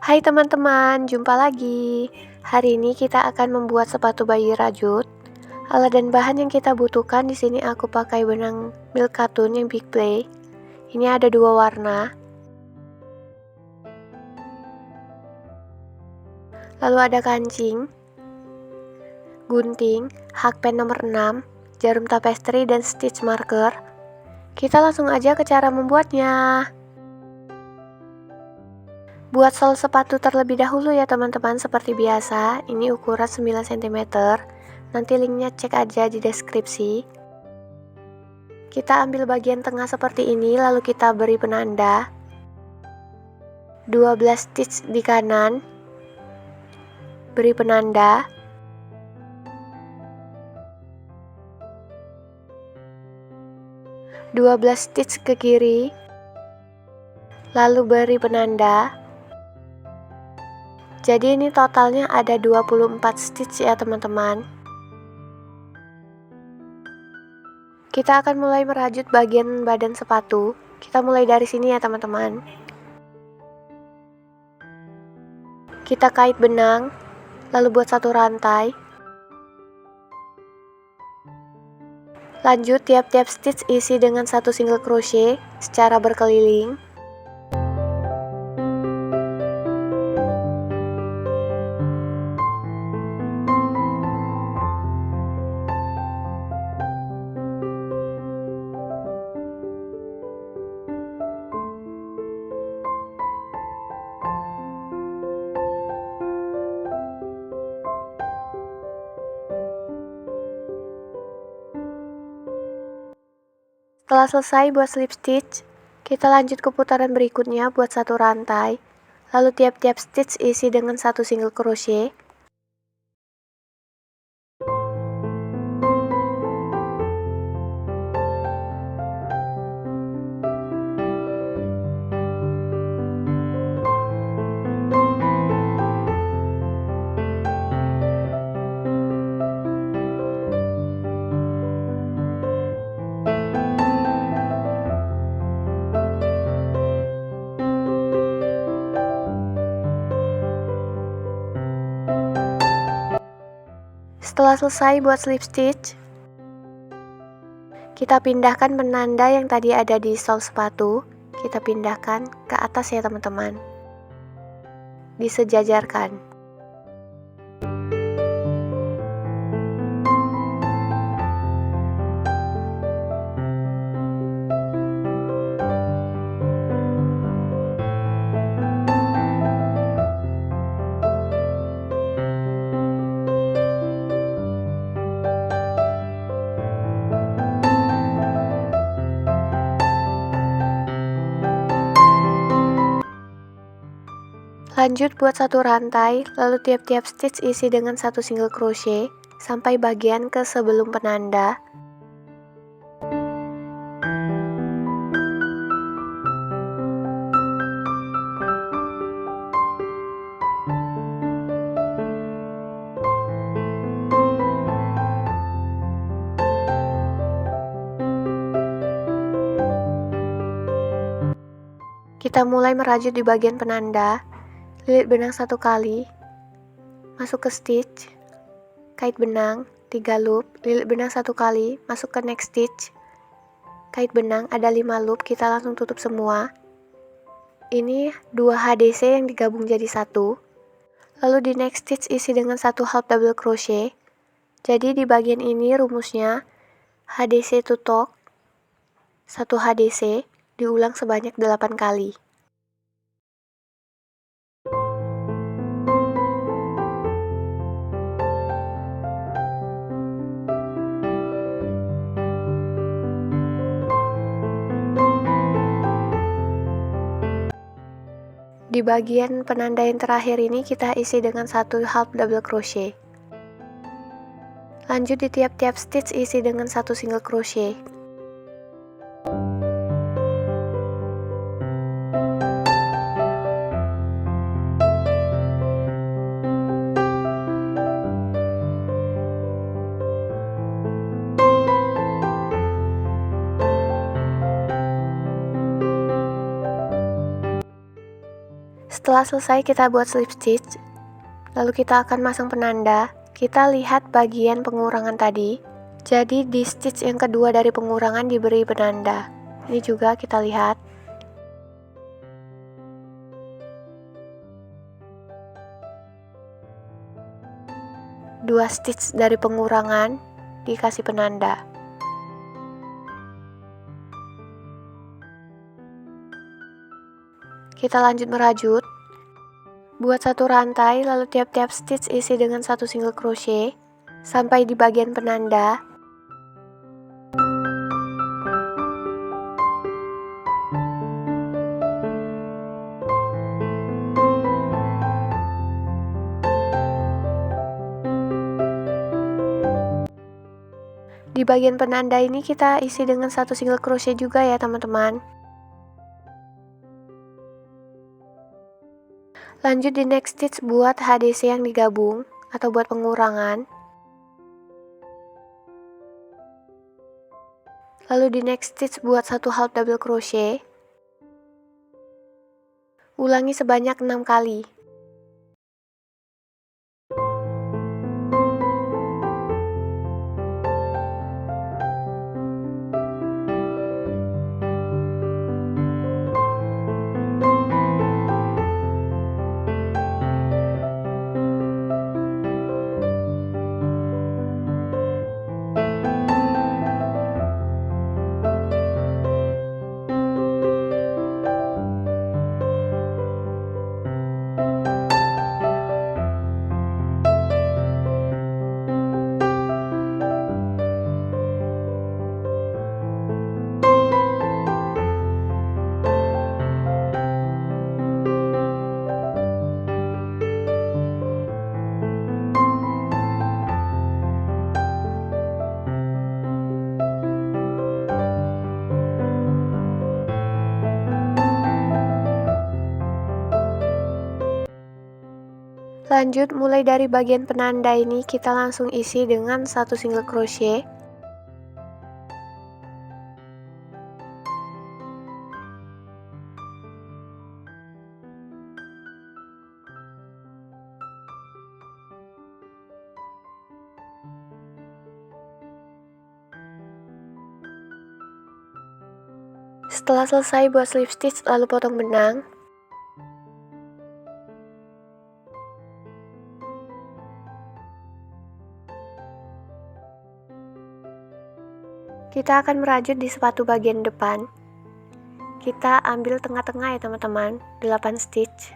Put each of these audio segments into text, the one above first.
Hai teman-teman, jumpa lagi. Hari ini kita akan membuat sepatu bayi rajut. Alat dan bahan yang kita butuhkan di sini aku pakai benang Milk Cartoon yang Big Play. Ini ada 2 warna. Lalu ada kancing, gunting, hakpen nomor 6, jarum tapestry dan stitch marker. Kita langsung aja ke cara membuatnya. Buat sol sepatu terlebih dahulu ya teman-teman, seperti biasa. Ini ukuran 9 cm. Nanti linknya cek aja di deskripsi. Kita ambil bagian tengah seperti ini, lalu kita beri penanda. 12 stitch di kanan. Beri penanda. Dua belas stitch ke kiri. Lalu beri penanda. Jadi ini totalnya ada 24 stitch ya teman-teman. Kita akan mulai merajut bagian badan sepatu. Kita mulai dari sini ya teman-teman. Kita kait benang, lalu buat satu rantai. Lanjut tiap-tiap stitch isi dengan satu single crochet secara berkeliling. Setelah selesai buat slip stitch, kita lanjut ke putaran berikutnya buat satu rantai. Lalu tiap-tiap stitch isi dengan satu single crochet. Setelah selesai buat slip stitch, kita pindahkan penanda yang tadi ada di sol sepatu. Kita pindahkan ke atas ya teman-teman. Disejajarkan. Lanjut buat satu rantai, lalu tiap-tiap stitch isi dengan satu single crochet sampai bagian ke sebelum penanda. Kita mulai merajut di bagian penanda. Lilit benang satu kali, masuk ke stitch, kait benang 3 loop, lilit benang satu kali, masuk ke next stitch, kait benang ada 5 loop, kita langsung tutup semua. Ini 2 HDC yang digabung jadi satu. Lalu di next stitch isi dengan satu half double crochet. Jadi di bagian ini rumusnya HDC to top, 1 HDC diulang sebanyak 8 kali. Di bagian penanda yang terakhir ini kita isi dengan satu half double crochet. Lanjut di tiap-tiap stitch isi dengan satu single crochet. Setelah selesai kita buat slip stitch, lalu kita akan masang penanda. Kita lihat bagian pengurangan tadi. Jadi di stitch yang kedua dari pengurangan diberi penanda. Ini juga kita lihat. Dua stitch dari pengurangan dikasih penanda. Kita lanjut merajut. Buat satu rantai, lalu tiap-tiap stitch isi dengan satu single crochet sampai di bagian penanda. Di bagian penanda ini kita isi dengan satu single crochet juga ya teman-teman. Lanjut di next stitch buat HDC yang digabung atau buat pengurangan. Lalu di next stitch buat satu half double crochet. Ulangi sebanyak 6 kali. Lanjut, mulai dari bagian penanda ini kita langsung isi dengan satu single crochet. Setelah selesai buat slip stitch, lalu potong benang. Kita akan merajut di sepatu bagian depan. Kita ambil tengah-tengah ya teman-teman, 8 stitch.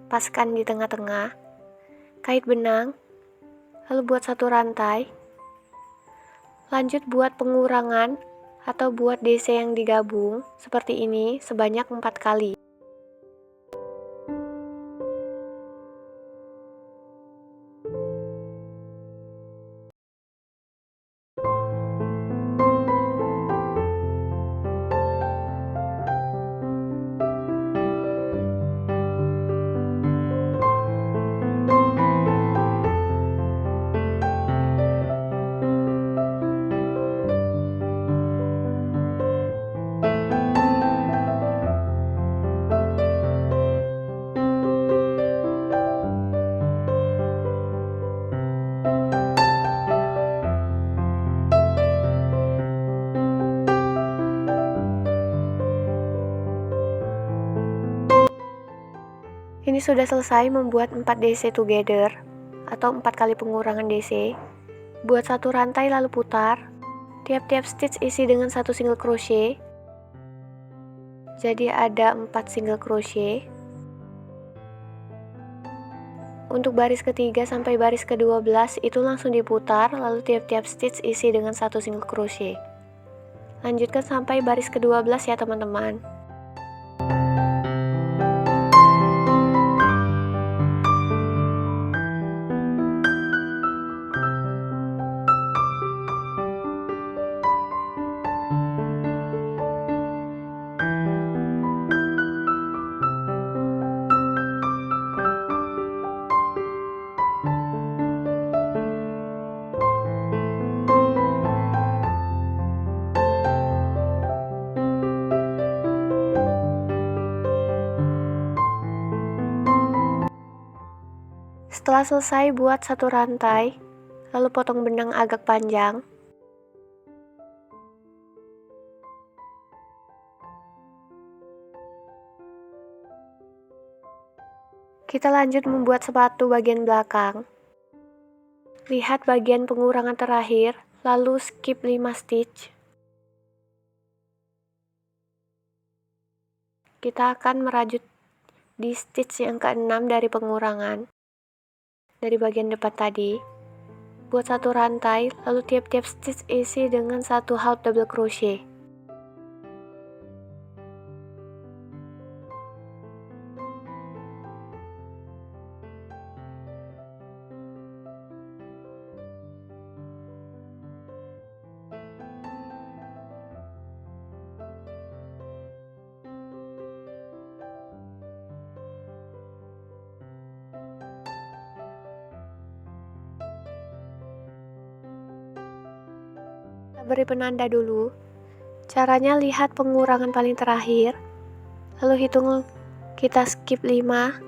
Paskan di tengah-tengah. Kait benang. Lalu buat satu rantai. Lanjut buat pengurangan atau buat DC yang digabung seperti ini sebanyak 4 kali. Ini sudah selesai membuat 4 DC together atau 4 kali pengurangan DC. Buat satu rantai lalu putar. Tiap-tiap stitch isi dengan satu single crochet. Jadi ada 4 single crochet. Untuk baris ketiga sampai baris ke-12 itu langsung diputar, lalu tiap-tiap stitch isi dengan satu single crochet. Lanjutkan sampai baris ke-12 ya teman-teman. Setelah selesai buat satu rantai, lalu potong benang agak panjang. Kita lanjut membuat sepatu bagian belakang. Lihat bagian pengurangan terakhir, lalu skip 5 stitch. Kita akan merajut di stitch yang ke-6 dari pengurangan. Dari bagian depan tadi, buat satu rantai, lalu tiap-tiap stitch isi dengan satu half double crochet. Beri penanda dulu. Caranya lihat pengurangan paling terakhir, lalu hitung kita skip 5.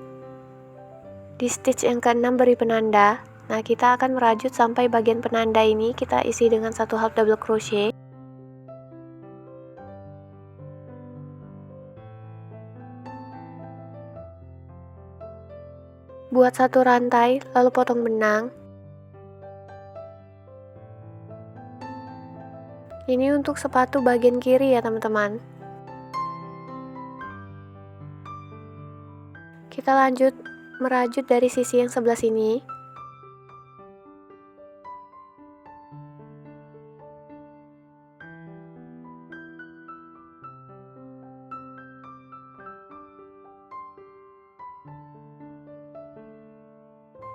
Di stitch yang ke-6 beri penanda. Nah, kita akan merajut sampai bagian penanda ini kita isi dengan satu half double crochet. Buat satu rantai, lalu potong benang. Ini untuk sepatu bagian kiri ya teman-teman. Kita lanjut merajut dari sisi yang sebelah sini.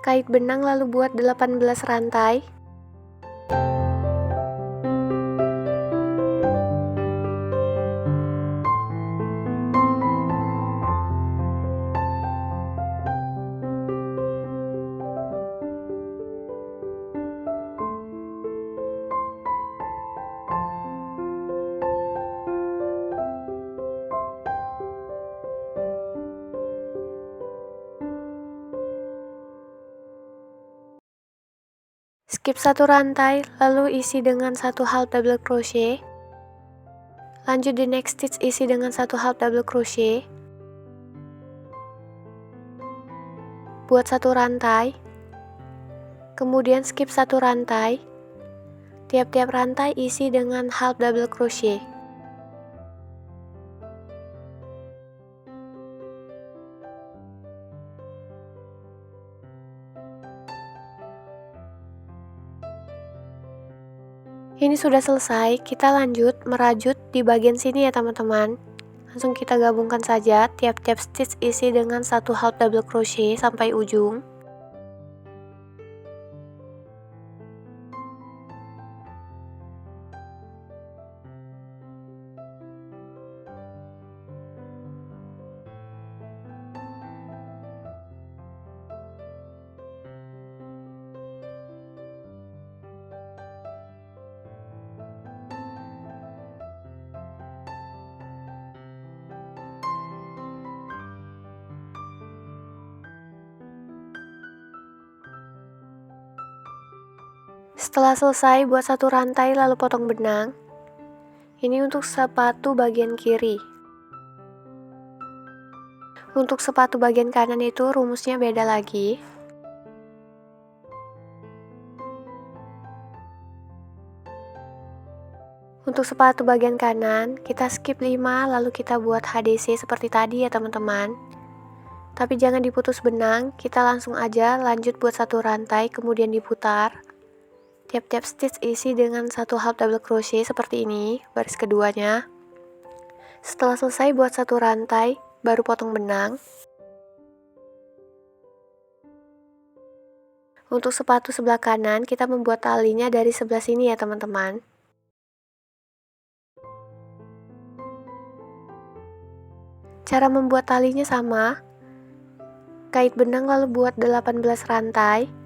Kait benang lalu buat 18 rantai. Skip satu rantai, lalu isi dengan satu half double crochet. Lanjut di next stitch, isi dengan satu half double crochet. Buat satu rantai. Kemudian skip satu rantai. Tiap-tiap rantai isi dengan half double crochet. Ini sudah selesai, kita lanjut merajut di bagian sini ya teman-teman. Langsung kita gabungkan saja, tiap-tiap stitch isi dengan satu half double crochet sampai ujung. Setelah selesai, buat satu rantai lalu potong benang. Ini untuk sepatu bagian kiri. Untuk sepatu bagian kanan itu rumusnya beda lagi. Untuk sepatu bagian kanan, kita skip 5 lalu kita buat HDC seperti tadi ya teman-teman. Tapi jangan diputus benang, kita langsung aja lanjut buat satu rantai kemudian diputar. Tiap-tiap stitch isi dengan satu half double crochet seperti ini, baris keduanya. Setelah selesai buat satu rantai, baru potong benang. Untuk sepatu sebelah kanan, kita membuat talinya dari sebelah sini ya teman-teman. Cara membuat talinya sama. Kait benang lalu buat 18 rantai.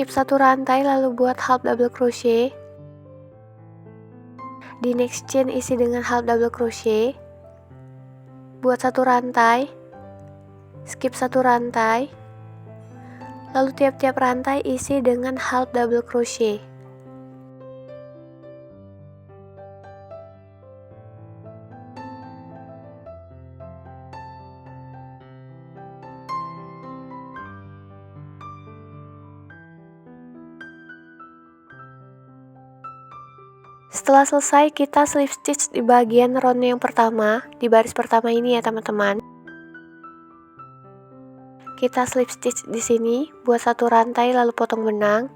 skip satu rantai lalu buat half double crochet. Di next chain isi dengan half double crochet. Buat satu rantai, skip satu rantai, lalu tiap-tiap rantai isi dengan half double crochet. Setelah selesai, kita slip stitch di bagian round yang pertama, di baris pertama ini ya teman-teman. Kita slip stitch di sini, buat satu rantai lalu potong benang.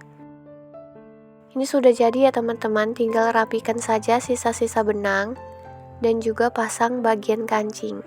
Ini sudah jadi ya teman-teman, tinggal rapikan saja sisa-sisa benang dan juga pasang bagian kancing.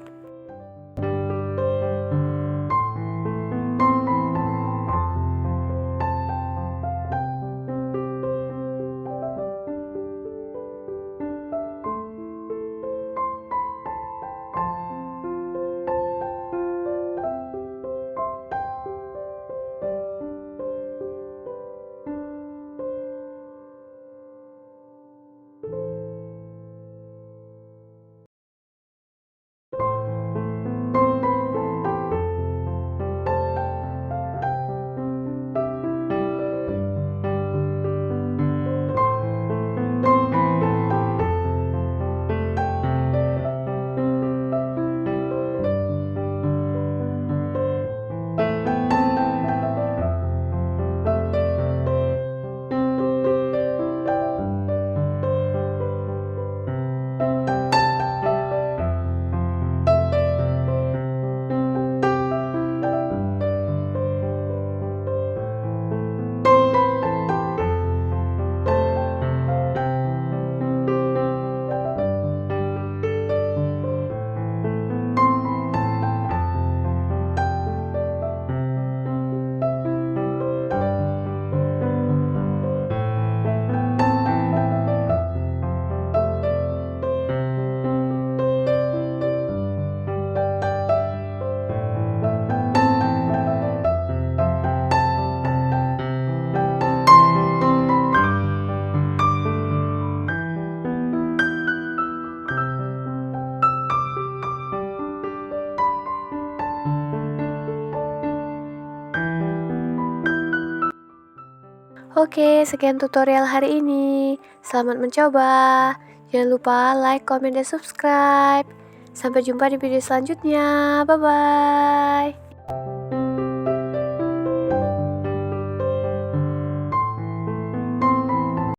Oke, sekian tutorial hari ini. Selamat mencoba. Jangan lupa like, comment, dan subscribe. Sampai jumpa di video selanjutnya. Bye-bye.